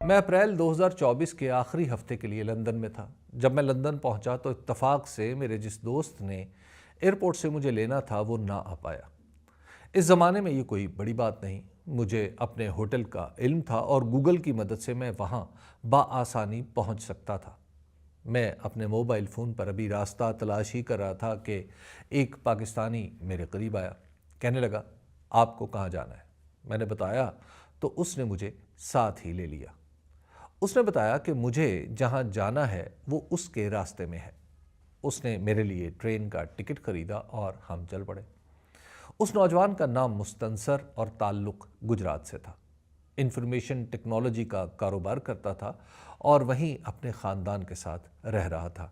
میں اپریل 2024 کے آخری ہفتے کے لیے لندن میں تھا۔ جب میں لندن پہنچا تو اتفاق سے میرے جس دوست نے ایئرپورٹ سے مجھے لینا تھا وہ نہ آ پایا۔ اس زمانے میں یہ کوئی بڑی بات نہیں، مجھے اپنے ہوٹل کا علم تھا اور گوگل کی مدد سے میں وہاں بآسانی پہنچ سکتا تھا۔ میں اپنے موبائل فون پر ابھی راستہ تلاش ہی کر رہا تھا کہ ایک پاکستانی میرے قریب آیا۔ کہنے لگا، آپ کو کہاں جانا ہے؟ میں نے بتایا تو اس نے مجھے ساتھ ہی لے لیا۔ اس نے بتایا کہ مجھے جہاں جانا ہے وہ اس کے راستے میں ہے۔ اس نے میرے لیے ٹرین کا ٹکٹ خریدا اور ہم چل پڑے۔ اس نوجوان کا نام مستنصر اور تعلق گجرات سے تھا۔ انفارمیشن ٹیکنالوجی کا کاروبار کرتا تھا اور وہیں اپنے خاندان کے ساتھ رہ رہا تھا۔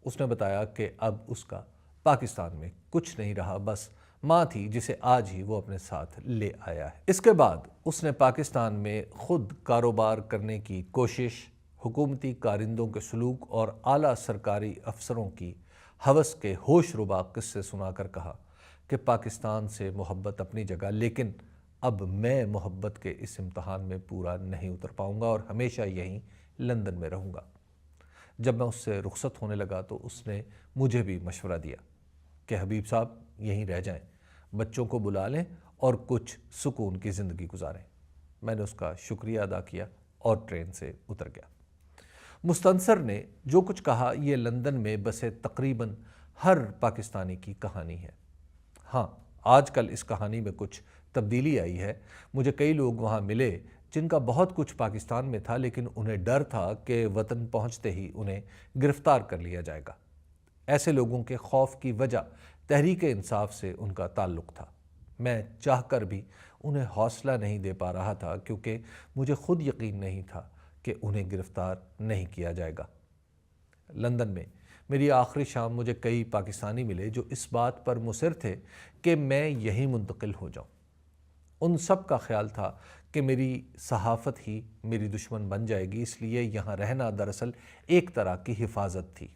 اس نے بتایا کہ اب اس کا پاکستان میں کچھ نہیں رہا، بس ماں تھی جسے آج ہی وہ اپنے ساتھ لے آیا ہے۔ اس کے بعد اس نے پاکستان میں خود کاروبار کرنے کی کوشش، حکومتی کارندوں کے سلوک اور اعلیٰ سرکاری افسروں کی ہوس کے ہوش ربا قصے سنا کر کہا کہ پاکستان سے محبت اپنی جگہ، لیکن اب میں محبت کے اس امتحان میں پورا نہیں اتر پاؤں گا اور ہمیشہ یہیں لندن میں رہوں گا۔ جب میں اس سے رخصت ہونے لگا تو اس نے مجھے بھی مشورہ دیا کہ حبیب صاحب یہیں رہ جائیں، بچوں کو بلا لیں اور کچھ سکون کی زندگی گزاریں۔ میں نے اس کا شکریہ ادا کیا اور ٹرین سے اتر گیا۔ مستنصر نے جو کچھ کہا یہ لندن میں بسے تقریباً ہر پاکستانی کی کہانی ہے۔ ہاں، آج کل اس کہانی میں کچھ تبدیلی آئی ہے۔ مجھے کئی لوگ وہاں ملے جن کا بہت کچھ پاکستان میں تھا، لیکن انہیں ڈر تھا کہ وطن پہنچتے ہی انہیں گرفتار کر لیا جائے گا۔ ایسے لوگوں کے خوف کی وجہ تحریک انصاف سے ان کا تعلق تھا۔ میں چاہ کر بھی انہیں حوصلہ نہیں دے پا رہا تھا کیونکہ مجھے خود یقین نہیں تھا کہ انہیں گرفتار نہیں کیا جائے گا۔ لندن میں میری آخری شام مجھے کئی پاکستانی ملے جو اس بات پر مصر تھے کہ میں یہیں منتقل ہو جاؤں۔ ان سب کا خیال تھا کہ میری صحافت ہی میری دشمن بن جائے گی، اس لیے یہاں رہنا دراصل ایک طرح کی حفاظت تھی۔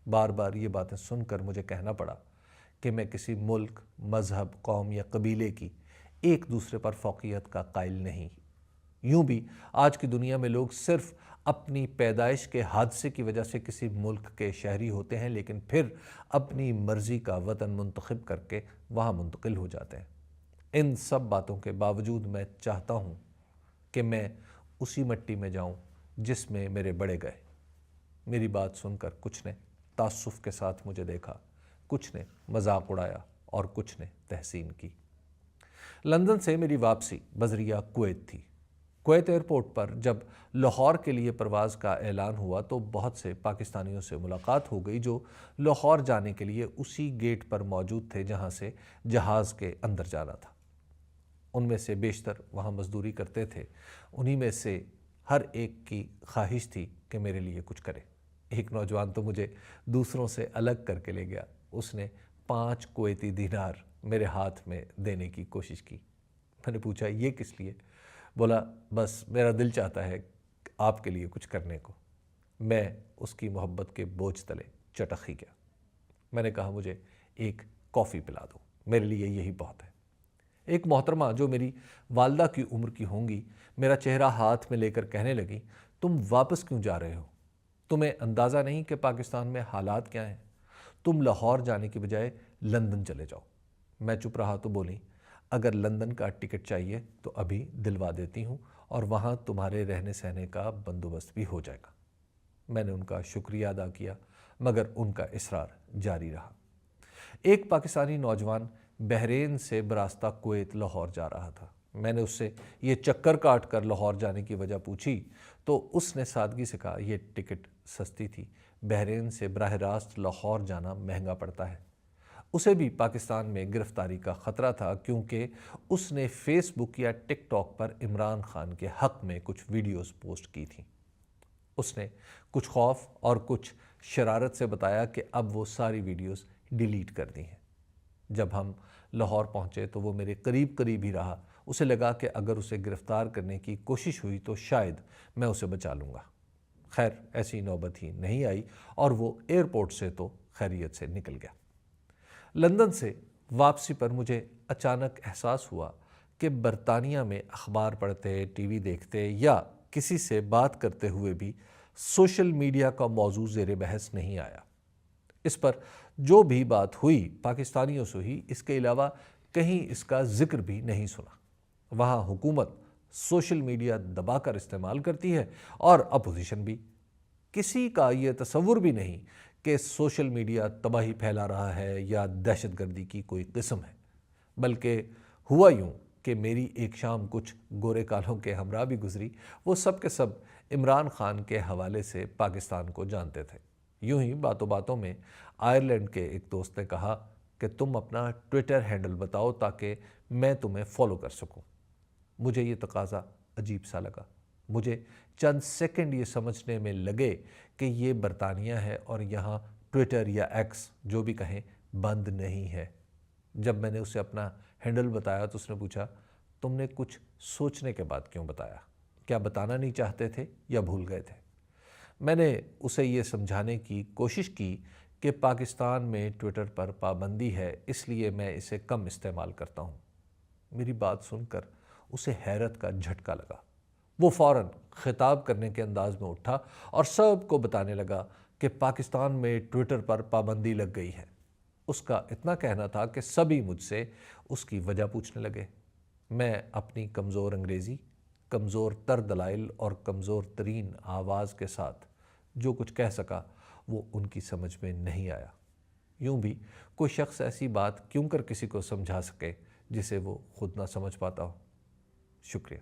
بار بار یہ باتیں سن کر مجھے کہنا پڑا کہ میں کسی ملک، مذہب، قوم یا قبیلے کی ایک دوسرے پر فوقیت کا قائل نہیں۔ یوں بھی آج کی دنیا میں لوگ صرف اپنی پیدائش کے حادثے کی وجہ سے کسی ملک کے شہری ہوتے ہیں، لیکن پھر اپنی مرضی کا وطن منتخب کر کے وہاں منتقل ہو جاتے ہیں۔ ان سب باتوں کے باوجود میں چاہتا ہوں کہ میں اسی مٹی میں جاؤں جس میں میرے بڑے گئے۔ میری بات سن کر کچھ نے تعصب کے ساتھ مجھے دیکھا، کچھ نے مذاق اڑایا اور کچھ نے تحسین کی۔ لندن سے میری واپسی بذریعہ کویت تھی۔ کویت ایئرپورٹ پر جب لاہور کے لیے پرواز کا اعلان ہوا تو بہت سے پاکستانیوں سے ملاقات ہو گئی جو لاہور جانے کے لیے اسی گیٹ پر موجود تھے جہاں سے جہاز کے اندر جانا تھا۔ ان میں سے بیشتر وہاں مزدوری کرتے تھے۔ انہی میں سے ہر ایک کی خواہش تھی کہ میرے لیے کچھ کرے۔ ایک نوجوان تو مجھے دوسروں سے الگ کر کے لے گیا۔ اس نے 5 کویتی دینار میرے ہاتھ میں دینے کی کوشش کی۔ میں نے پوچھا یہ کس لیے؟ بولا بس میرا دل چاہتا ہے آپ کے لیے کچھ کرنے کو۔ میں اس کی محبت کے بوجھ تلے چٹک ہی گیا۔ میں نے کہا مجھے ایک کافی پلا دو، میرے لیے یہی بہت ہے۔ ایک محترمہ جو میری والدہ کی عمر کی ہوں گی میرا چہرہ ہاتھ میں لے کر کہنے لگی، تم واپس کیوں جا رہے ہو؟ تمہیں اندازہ نہیں کہ پاکستان میں حالات کیا ہیں؟ تم لاہور جانے کی بجائے لندن چلے جاؤ۔ میں چپ رہا تو بولی، اگر لندن کا ٹکٹ چاہیے تو ابھی دلوا دیتی ہوں اور وہاں تمہارے رہنے سہنے کا بندوبست بھی ہو جائے گا۔ میں نے ان کا شکریہ ادا کیا مگر ان کا اصرار جاری رہا۔ ایک پاکستانی نوجوان بحرین سے براستہ کویت لاہور جا رہا تھا۔ میں نے اس سے یہ چکر کاٹ کر لاہور جانے کی وجہ پوچھی تو اس نے سادگی سے کہا یہ ٹکٹ سستی تھی، بحرین سے براہ راست لاہور جانا مہنگا پڑتا ہے۔ اسے بھی پاکستان میں گرفتاری کا خطرہ تھا کیونکہ اس نے فیس بک یا ٹک ٹاک پر عمران خان کے حق میں کچھ ویڈیوز پوسٹ کی تھیں۔ اس نے کچھ خوف اور کچھ شرارت سے بتایا کہ اب وہ ساری ویڈیوز ڈیلیٹ کر دی ہیں۔ جب ہم لاہور پہنچے تو وہ میرے قریب ہی رہا۔ اسے لگا کہ اگر اسے گرفتار کرنے کی کوشش ہوئی تو شاید میں اسے بچا لوں گا۔ خیر ایسی نوبت ہی نہیں آئی اور وہ ایئرپورٹ سے تو خیریت سے نکل گیا۔ لندن سے واپسی پر مجھے اچانک احساس ہوا کہ برطانیہ میں اخبار پڑھتے، ٹی وی دیکھتے یا کسی سے بات کرتے ہوئے بھی سوشل میڈیا کا موضوع زیر بحث نہیں آیا۔ اس پر جو بھی بات ہوئی پاکستانیوں سے ہوئی، اس کے علاوہ کہیں اس کا ذکر بھی نہیں سنا۔ وہاں حکومت سوشل میڈیا دبا کر استعمال کرتی ہے اور اپوزیشن بھی۔ کسی کا یہ تصور بھی نہیں کہ سوشل میڈیا تباہی پھیلا رہا ہے یا دہشت گردی کی کوئی قسم ہے، بلکہ ہوا یوں کہ میری ایک شام کچھ گورے کالوں کے ہمراہ بھی گزری۔ وہ سب کے سب عمران خان کے حوالے سے پاکستان کو جانتے تھے۔ یوں ہی باتوں باتوں میں آئرلینڈ کے ایک دوست نے کہا کہ تم اپنا ٹویٹر ہینڈل بتاؤ تاکہ میں تمہیں فالو کر سکوں۔ مجھے یہ تقاضا عجیب سا لگا۔ مجھے چند سیکنڈ یہ سمجھنے میں لگے کہ یہ برطانیہ ہے اور یہاں ٹویٹر یا ایکس جو بھی کہیں بند نہیں ہے۔ جب میں نے اسے اپنا ہینڈل بتایا تو اس نے پوچھا، تم نے کچھ سوچنے کے بعد کیوں بتایا؟ کیا بتانا نہیں چاہتے تھے یا بھول گئے تھے؟ میں نے اسے یہ سمجھانے کی کوشش کی کہ پاکستان میں ٹویٹر پر پابندی ہے، اس لیے میں اسے کم استعمال کرتا ہوں۔ میری بات سن کر اسے حیرت کا جھٹکا لگا۔ وہ فوراً خطاب کرنے کے انداز میں اٹھا اور سب کو بتانے لگا کہ پاکستان میں ٹویٹر پر پابندی لگ گئی ہے۔ اس کا اتنا کہنا تھا کہ سبھی مجھ سے اس کی وجہ پوچھنے لگے۔ میں اپنی کمزور انگریزی، کمزور تر دلائل اور کمزور ترین آواز کے ساتھ جو کچھ کہہ سکا وہ ان کی سمجھ میں نہیں آیا۔ یوں بھی کوئی شخص ایسی بات کیوں کر کسی کو سمجھا سکے جسے وہ خود نہ سمجھ پاتا ہو۔ شکریہ۔